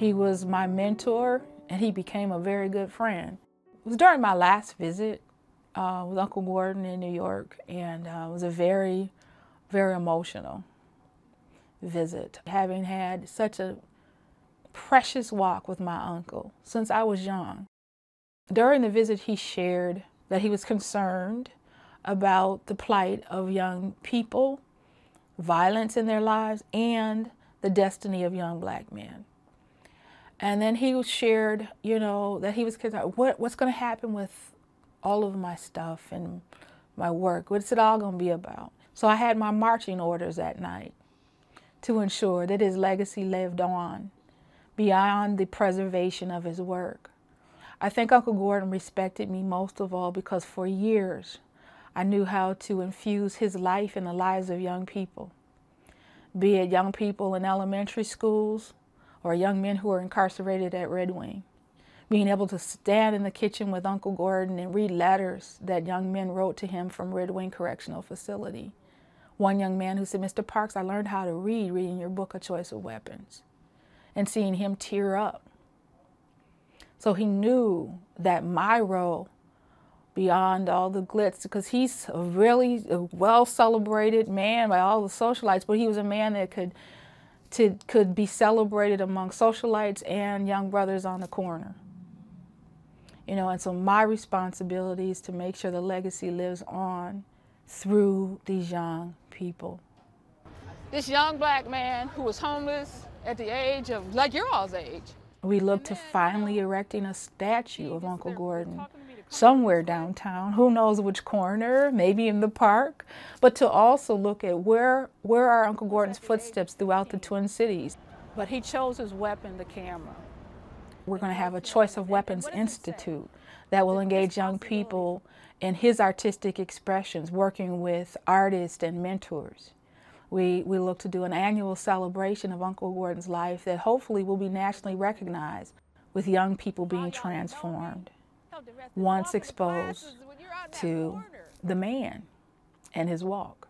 He was my mentor, and he became a very good friend. It was during my last visit with Uncle Gordon in New York, and it was a very, very emotional visit. Having had such a precious walk with my uncle since I was young. During the visit, he shared that he was concerned about the plight of young people, violence in their lives, and the destiny of young black men. And then he shared, that he was concerned, what's going to happen with all of my stuff and my work? What's it all going to be about? So I had my marching orders that night to ensure that his legacy lived on beyond the preservation of his work. I think Uncle Gordon respected me most of all because for years I knew how to infuse his life in the lives of young people, be it young people in elementary schools or young men who are incarcerated at Red Wing. Being able to stand in the kitchen with Uncle Gordon and read letters that young men wrote to him from Red Wing Correctional Facility. One young man who said, "Mr. Parks, I learned how to read reading your book, A Choice of Weapons," and seeing him tear up. So he knew that my role, beyond all the glitz, because he's a really well-celebrated man by all the socialites, but he was a man that could be celebrated among socialites and young brothers on the corner. And so my responsibility is to make sure the legacy lives on through these young people. This young black man who was homeless at the age of, like your all's age. We look to finally erecting a statue of Uncle Gordon somewhere downtown, who knows which corner, maybe in the park, but to also look at where are Uncle Gordon's footsteps throughout the Twin Cities. But he chose his weapon, the camera. We're going to have a Choice of Weapons Institute that will engage young people in his artistic expressions, working with artists and mentors. We look to do an annual celebration of Uncle Gordon's life that hopefully will be nationally recognized, with young people being transformed once exposed to the man and his walk.